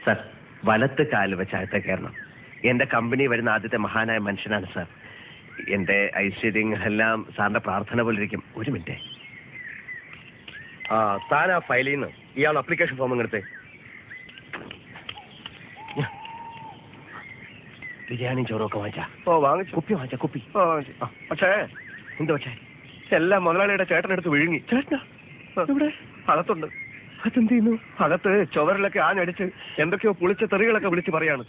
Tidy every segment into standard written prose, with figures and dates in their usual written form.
Sir വലത്ത് കാല് വെച്ച് അകത്തെ കയറണം. എന്റെ കമ്പനി വരുന്ന ആദ്യത്തെ മഹാനായ മനുഷ്യനാണ് സാർ. എന്റെ ഐശ്വര്യങ്ങളെല്ലാം സാറിന്റെ പ്രാർത്ഥന പോലെ ഇരിക്കും. ഒരു മിനിറ്റ്. താൻ ആ ഫയലിൽ നിന്ന് ഇയാൾ അപ്ലിക്കേഷൻ ഫോം എടുത്തേ. ബിരിയാണിയും ചോറൊക്കെ വാങ്ങിച്ചാ? വാങ്ങിച്ചു. കുപ്പി വാങ്ങിച്ചാ? കുപ്പി പക്ഷേ എന്ത് പക്ഷേ? എല്ലാം മുതലാളിയുടെ ചേട്ടനെടുത്ത് വിഴുങ്ങി. ചേട്ടനാ? ഇവിടെ അകത്തുണ്ട്. അതെന്ത് ചെയ്യുന്നു? അകത്ത് ചുവരിലൊക്കെ ആഞ്ഞടിച്ച് എന്തൊക്കെയോ പുളിച്ച തെറികളൊക്കെ വിളിച്ച് പറയാണ്.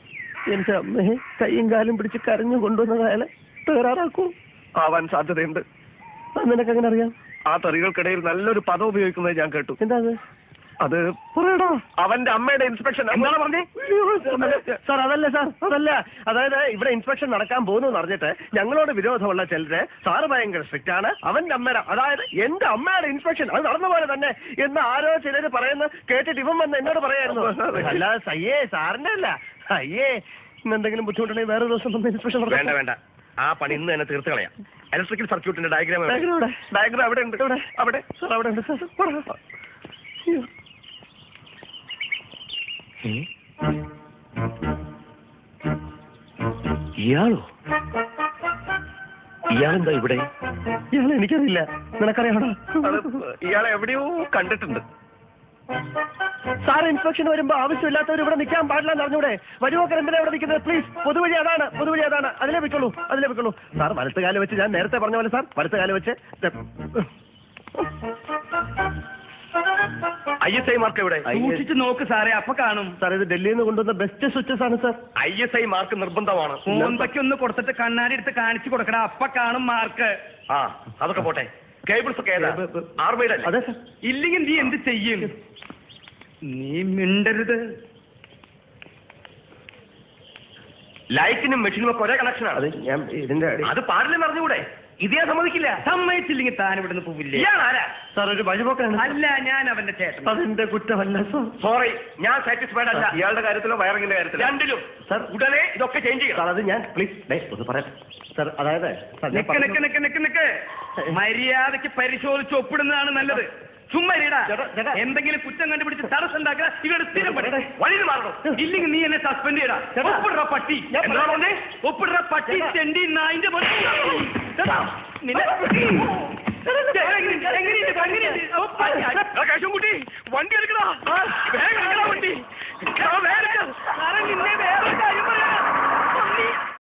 എന്റെ അമ്മയെ കൈയും കാലും പിടിച്ച് കരഞ്ഞു കൊണ്ടുവന്നതായാലും തകരാറാക്കൂ. ആവാൻ സാധ്യതയുണ്ട്. നിനക്ക് എങ്ങനെ അറിയാം? ആ തെറികൾക്കിടയിൽ നല്ലൊരു പദം ഉപയോഗിക്കുന്നത് ഞാൻ കേട്ടു. എന്താ അത്? പറയടാ. അവന്റെ അമ്മയുടെ ഇൻസ്പെക്ഷൻ. എന്താണ് പറഞ്ഞേ? സാർ അതല്ല സാർ, അതല്ല. അതായത് ഇവിടെ ഇൻസ്പെക്ഷൻ നടക്കാൻ പോകുന്നു എന്ന് അറിഞ്ഞിട്ട് ഞങ്ങളോട് വിരോധമുള്ള ചിലര് സാറ് ഭയങ്കര സ്ട്രിക്റ്റ് ആണ്, അവന്റെ അമ്മയുടെ, അതായത് എന്റെ അമ്മയുടെ ഇൻസ്പെക്ഷൻ അത് നടന്ന പോലെ തന്നെ എന്ന് ആരോ ചിലര് പറയുന്ന കേട്ടിട്ട് ഇവൻ വന്ന് എന്നോട് പറയായിരുന്നു. അല്ലാതെ സയ്യേ സാറിന്റെ അല്ല. അയ്യേ ഇന്നെന്തെങ്കിലും ബുദ്ധിമുട്ടുണ്ടെങ്കിൽ വേറെ ദിവസം വന്ന് ഇൻസ്പെക്ഷൻ. വേണ്ട വേണ്ട, ആ പണി ഇന്ന് തന്നെ തീർത്ത് കളയാം. ഇലക്ട്രിക്കൽ സർക്യൂട്ടിന്റെ ഡയഗ്രാം അവിടെ ഉണ്ട്. അവിടെ സാർ അവിടെ ഉണ്ട് സാർ. ഇയാളോ? ഇയാളെന്താ ഇവിടെ? ഇയാളെ എനിക്കറിയില്ല. നിനക്കറിയാണോ? ഇയാളെ എവിടെയോ കണ്ടിട്ടുണ്ട്. സാർ ഇൻസ്പെക്ഷൻ വരുമ്പോ ആവശ്യമില്ലാത്തവർ ഇവിടെ നിൽക്കാൻ പാടില്ല എന്ന് അറിഞ്ഞൂടെ? വരുവോക്കർ എന്തിനാ ഇവിടെ നിൽക്കുന്നത്? പ്ലീസ്, പൊതുവഴി അതാണ്, പൊതുവഴി അതാണ്. അതിലേ വെക്കുള്ളൂ, അതിലേ വെക്കുള്ളൂ. സാർ വലത്ത് കാലം വെച്ച്, ഞാൻ നേരത്തെ പറഞ്ഞ പോലെ സാർ വലത്ത് കാലം വെച്ച്. ISI മാർക്ക് എവിടെ? സൂക്ഷിച്ച് നോക്ക് സാറേ, അപ്പൊ കാണും. സാർ ഇത് ഡൽഹിയിൽ നിന്ന് കൊണ്ടുവന്ന ബെസ്റ്റ് സ്വിച്ചസ് ആണ് സാർ. ISI മാർക്ക് നിർബന്ധമാണ്. ഫോൺപയ്ക്ക് ഒന്ന് കൊടുത്തിട്ട് കണ്ണാടി എടുത്ത് കാണിച്ചു കൊടുക്കണം, അപ്പൊ കാണും മാർക്ക്. അതൊക്കെ പോട്ടെ. കേബിൾസ് ഒക്കെ ഏതാ? ആർമയുടെ? അതെ സാർ. ഇല്ലെങ്കിൽ നീ എന്ത് ചെയ്യും? നീ മിണ്ടരുത്. ലൈറ്റിനും മെഷീനും ഒക്കെ ഒരേ കണക്ഷനാണ്. അത് പാടില്ലെന്ന് അറിഞ്ഞുകൂടെ? ഇതേ സമ്മതിക്കില്ല. സമ്മതിച്ചില്ലെങ്കിൽ താൻ ഇവിടുന്ന് പോവില്ലേ? സാർ ഒരു വഴിപോക്കാണ്. അല്ല, ഞാൻ അവന്റെ ചേട്ടൻ. അതെന്റെ കുറ്റമല്ല സാർ. സോറി, ഞാൻ സാറ്റിസ്ഫൈഡ് അല്ല. ഇയാളുടെ കാര്യത്തിലോ വയറിങ്ങിന്റെ കാര്യത്തിലോ? രണ്ടിലും. സാർ ഉടനെ ഇതൊക്കെ ചേഞ്ച് ചെയ്യണം. സാർ അത് ഞാൻ പ്ലീസ് ഒന്ന് പറയാം സാർ. അതായത് മര്യാദക്ക് പരിശോധിച്ച് ഒപ്പിടുന്നതാണ് നല്ലത്. ചുമ്മാ എന്തെങ്കിലും കുറ്റം കണ്ടുപിടിച്ച് തടസ്സം ഉണ്ടാക്കുക. ഇവരുടെ സ്ഥിരം വഴി മാറണം. ഇല്ലെങ്കിൽ നീ എന്നെ സസ്പെൻഡ് ചെയ്യടാ. ഒപ്പിടുന്ന പട്ടി, ഒപ്പിടുന്ന പട്ടി, ചെണ്ടി നായിന്റെ കുട്ടി വണ്ടി എടുക്കടാ, വണ്ടി. നിന്നെ വേറെ കാര്യം പറയാ.